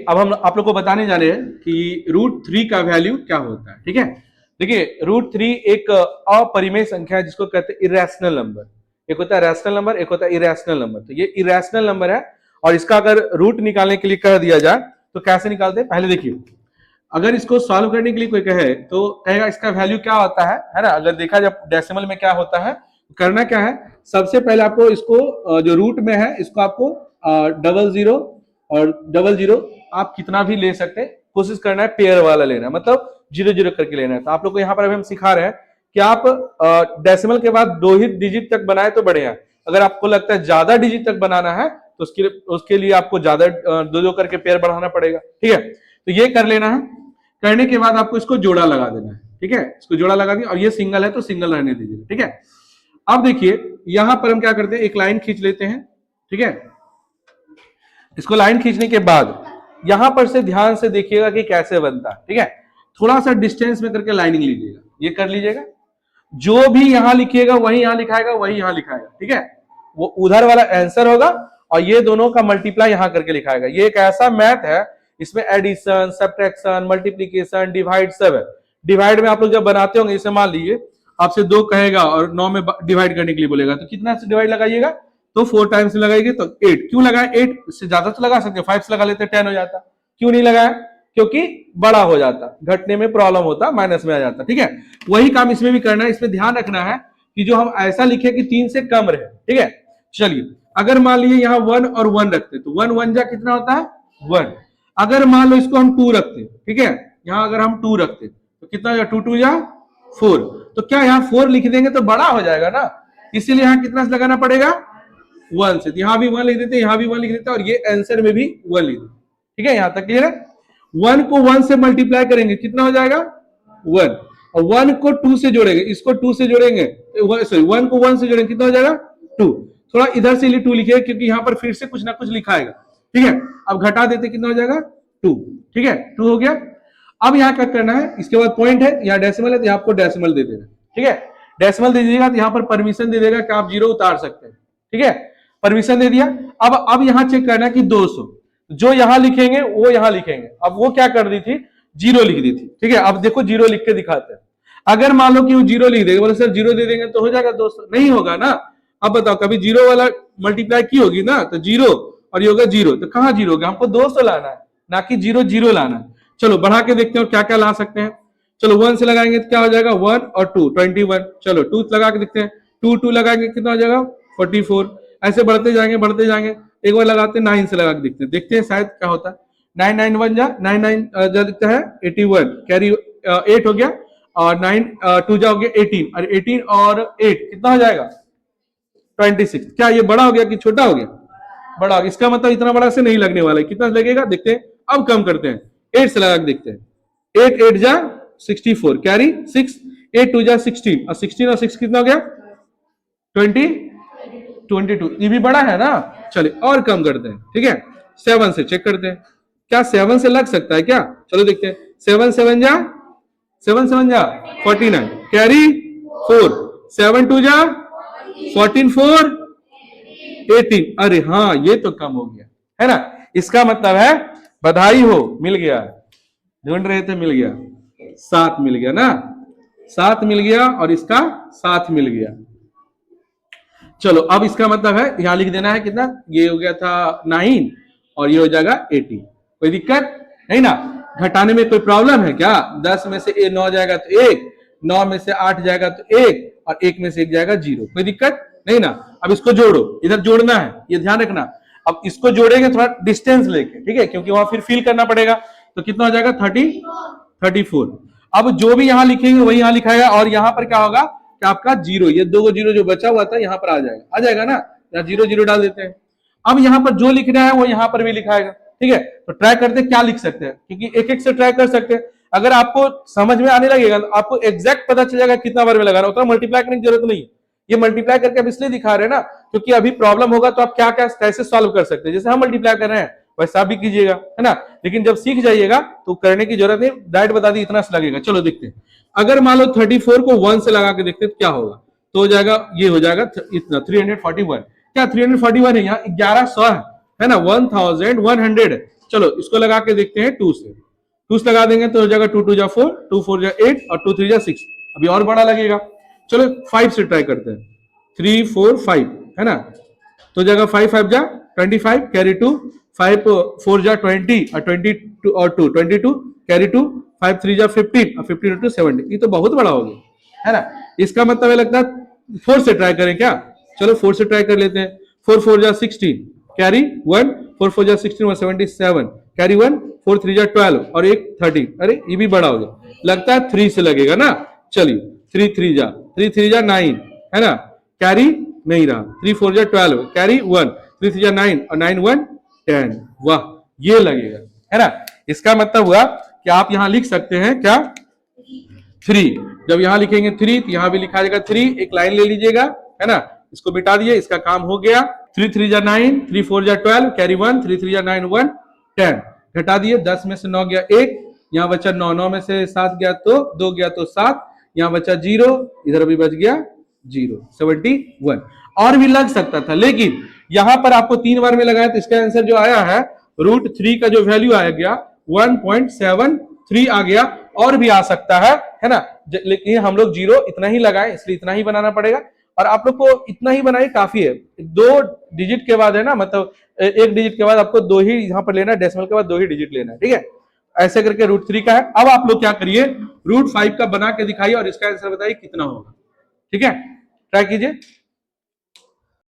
अब हम आप लोग को बताने जा रहे हैं कि √3 का वैल्यू क्या होता है। ठीक है, देखिए √3 एक अपरिमेय संख्या है जिसको कहते हैं इरेशनल नंबर। एक होता है रैशनल नंबर, एक होता है इरेशनल नंबर। तो ये इरेशनल नंबर है और इसका अगर रूट निकालने के लिए कह दिया जाए तो कैसे निकालते हैं, पहले देखिए। अगर इसको सॉल्व करने के लिए कोई कहे तो कहेगा इसका वैल्यू क्या होता है ना। अगर देखा जाए डेसिमल में क्या होता है, करना क्या है, सबसे पहले आपको इसको जो रूट में है इसको आपको 00 और 00 आप कितना भी ले सकते हैं, कोशिश करना है पेयर वाला लेना, मतलब 0 0 करके लेना है। तो आप लोग को यहाँ पर अभी हम सिखा रहे हैं कि आप डेसिमल के बाद 2 ही डिजिट तक बनाए तो बढ़िया। अगर आपको लगता है ज्यादा डिजिट तक बनाना है तो उसके लिए आपको ज्यादा 2 करके पेयर बढ़ाना पड़ेगा। ठीक है, तो ये कर लेना है। करने के बाद आपको इसको जोड़ा लगा देना है। ठीक है, इसको जोड़ा लगा दिया और ये सिंगल है तो सिंगल रहने दीजिए। ठीक है, अब देखिए यहां पर हम क्या करते हैं, एक लाइन खींच लेते हैं। ठीक है, इसको लाइन खींचने के बाद यहां पर से ध्यान से देखिएगा कि कैसे बनता है। ठीक है, थोड़ा सा डिस्टेंस में करके लाइनिंग लीजिएगा, ये कर लीजिएगा। जो भी यहां लिखिएगा वही यहां लिखाएगा, वही यहां लिखाएगा। ठीक है, वो उधर वाला आंसर होगा और ये दोनों का मल्टीप्लाई यहां करके लिखाएगा। ये एक ऐसा मैथ है, इसमें एडिशन, सब्ट्रैक्शन, मल्टीप्लीकेशन, डिवाइड सब है। डिवाइड में आप लोग जब बनाते होंगे, इसे मान लीजिए आपसे 2 कहेगा और 9 में डिवाइड करने के लिए बोलेगा तो कितना से डिवाइड लगाइएगा, तो 4 टाइम्स से लगाएंगे तो 8। क्यों लगाए 8? से ज्यादा तो लगा सकते, 5 से लगा लेते 10 हो जाता। क्यों नहीं लगाया? क्योंकि बड़ा हो जाता, घटने में प्रॉब्लम होता, माइनस में आ जाता। ठीक है, वही काम इसमें भी करना है। इसमें ध्यान रखना है कि जो हम ऐसा लिखे कि 3 से कम रहे। ठीक है, चलिए अगर मान लीजिए यहाँ 1 और 1 रखते तो 1 1 जा कितना होता है 1। अगर मान लो इसको हम 2 रखते, ठीक है, यहाँ अगर हम 2 रखते तो कितना हो जाए 2 2 जा 4। तो क्या यहाँ 4 लिख देंगे तो बड़ा हो जाएगा ना, इसीलिए यहाँ कितना से लगाना पड़ेगा 1 से। यहाँ भी 1 लिख देते, यहाँ भी 1 लिख देते और ये आंसर में भी 1 लिख देते। ठीक है, यहाँ तक क्लियर है। 1 को 1 से मल्टीप्लाई करेंगे कितना हो जाएगा 1, और 1 को 2 से जोड़ेंगे, इसको 2 से जोड़ेंगे, सॉरी 1 को 1 से जोड़ेंगे कितना हो जाएगा 2। थोड़ा इधर से 2 लिखिए क्योंकि यहाँ पर फिर से कुछ ना कुछ लिखाएगा। ठीक है, अब घटा देते कितना हो जाएगा 2। ठीक है, 2 हो गया। अब यहाँ क्या करना है, इसके बाद पॉइंट है, यहाँ डेसिमल है तो यहाँ आपको डेसिमल दे देना। ठीक है, डेसिमल दे दीजिएगा तो यहाँ पर परमिशन दे देगा कि आप 0 उतार सकते हैं। ठीक है, परमिशन दे दिया। अब यहाँ चेक करना है कि 200 जो यहाँ लिखेंगे वो यहाँ लिखेंगे। अब वो क्या कर दी थी 0 लिख दी थी। ठीक है, अब देखो 0 लिख के दिखाते हैं। अगर मान लो कि वो 0 लिख देगा, बोले सर 0 दे देंगे तो हो जाएगा 200, नहीं होगा ना। अब बताओ कभी 0 वाला मल्टीप्लाई की होगी ना, तो 0 और ये होगा 0, तो कहाँ 0 होगा, हमको 200 लाना है ना कि 0 0 लाना है। चलो बढ़ा के देखते हैं और क्या क्या ला सकते हैं। चलो 1 से लगाएंगे तो क्या हो जाएगा 1 और 2 21। चलो 2 लगा के देखते हैं, 2 2 लगाएंगे कितना हो जाएगा 44। ऐसे बढ़ते जाएंगे। एक बार लगाते हैं 9 से लगा के देखते हैं शायद क्या होता है। 9 9 1 जा 9 9 जा दिखता है 81, कैरी 8 हो गया और 9 2 जा हो गया 18 और 18 और 8 कितना हो जाएगा 26। क्या ये बड़ा हो गया कि छोटा हो गया, बड़ा हो गया। इसका मतलब इतना बड़ा से नहीं लगने वाला है, कितना लगेगा देखते हैं। अब कम करते हैं, 8 से लगा के देखते हैं। 8 8 जा 64, कैरी 6, 8 2 जा 16 और 16 और 6 कितना हो गया 22। ये भी बड़ा है ना। चलिए और कम करते हैं। ठीक है, 7 से चेक करते हैं, क्या 7 से लग सकता है क्या। चलो देखते हैं, 7 7 जा 49, कैरी 4, 7 2 जा 14 4 18। अरे हाँ ये तो कम हो गया है ना। इसका मतलब है बधाई हो, मिल गया, ढूंढ रहे थे मिल गया, 7 मिल गया ना, 7 मिल गया और इसका 7 मिल गया। चलो अब इसका मतलब है यहां लिख देना है कितना, ये हो गया था 9 और ये हो जाएगा 80। कोई दिक्कत नहीं ना, घटाने में कोई प्रॉब्लम है क्या। 10 में से 9 जाएगा तो 1, 9 में से 8 जाएगा तो 1 और 1 में से 1 जाएगा 0। कोई दिक्कत नहीं ना। अब इसको जोड़ो, इधर जोड़ना है, ये ध्यान रखना। अब इसको जोड़ेंगे थोड़ा डिस्टेंस लेके, ठीक है, क्योंकि वहां फिर फिल करना पड़ेगा। तो कितना हो जाएगा 34। अब जो भी यहां लिखेंगे वही यहां लिखाएगा और यहां पर क्या होगा कि आपका 0, ये 2 0 जो बचा हुआ था यहां पर आ जाएगा ना, यहाँ 0 0 डाल देते हैं। अब यहाँ पर जो लिखना है वो यहाँ पर भी लिखाएगा। ठीक है, तो ट्राई करते क्या लिख सकते हैं, क्योंकि एक एक से ट्राई कर सकते हैं। अगर आपको समझ में आने लगेगा तो आपको एग्जैक्ट पता चल जाएगा कितना बार में लगाना, उतना मल्टीप्लाई करने की जरूरत नहीं है। ये मल्टीप्लाई करके अब इसलिए दिखा रहे हैं ना क्योंकि अभी प्रॉब्लम होगा तो आप क्या क्या कैसे सॉल्व कर सकते हैं। जैसे हम मल्टीप्लाई कर रहे हैं वैसा भी कीजिएगा, है ना। लेकिन जब सीख जाइएगा तो करने की जरूरत नहीं, डायरेक्ट बता दी इतना से लगेगा। चलो देखते हैं, अगर मान लो 34 को 1 से लगा के देखते हैं तो क्या होगा। तो हो जाएगा, ये हो जाएगा इतना 341। क्या 341 है, यहाँ 1100 है ना, 1100 चलो इसको लगा के देखते हैं 2 से, 2 से लगा देंगे तो हो जाएगा 2 2 जा 4, 2 4 जा 8 और 2 3 जा 6। अभी और बड़ा लगेगा, चलो 5 से ट्राई करते हैं, 3 4 5 है ना, तो जगह 5 5 जा 25 कैरी 2, 5 4 जा 20 और 22 और 2 22 कैरी 2, 5 3 जा 15 और 15 2 70। ये तो बहुत बड़ा हो गया है ना। इसका मतलब लगता है 4 से ट्राई करें क्या, चलो 4 से ट्राई कर लेते हैं, 4 4 जा 16 कैरी 1, 4 4 जा 16 177 कैरी 1, 4 3 जा 12 और एक 13। अरे ये भी बड़ा हो गया, लगता है 3 से लगेगा ना। चलिए 3 3 जा 9 है ना, कैरी नहीं रहा, 3 4 जा 12 कैरी 1, 3 3 जा 9 और 9 1 10। वाह ये लगेगा है ना। इसका मतलब हुआ कि आप यहां लिख सकते हैं क्या 3, जब यहां लिखेंगे 3 तो यहां भी लिखा जाएगा 3, एक लाइन ले लीजिएगा है ना, इसको मिटा दिए, इसका काम हो गया। 3 3 जा 9, 3 4 जा 12 कैरी 1, 3 3 जा 9 1 10 घटा दिए, 10 में से 9 गया 1, यहाँ बचा 9, 9 में से 7 गया तो 2 गया तो 7, यहाँ बचा 0, इधर अभी बच गया 0, 71। और भी लग सकता था लेकिन यहां पर आपको 3 बार में लगाया तो इसका आंसर जो आया है √3 का जो वैल्यू आ गया 1.73 आ गया। और भी आ सकता है ना, लेकिन हम लोग 0 इतना ही लगाए इसलिए इतना ही बनाना पड़ेगा। और आप लोग को इतना ही बनाए काफी है, 2 डिजिट के बाद है ना, मतलब 1 डिजिट के बाद आपको 2 ही यहां पर लेना है, डेसिमल के बाद 2 ही डिजिट लेना है, ठीक है। ऐसे करके √3 का है। अब आप लोग क्या करिए √5 का बना के दिखाइए और इसका आंसर बताइए कितना होगा, ठीक है, ट्राई कीजिए।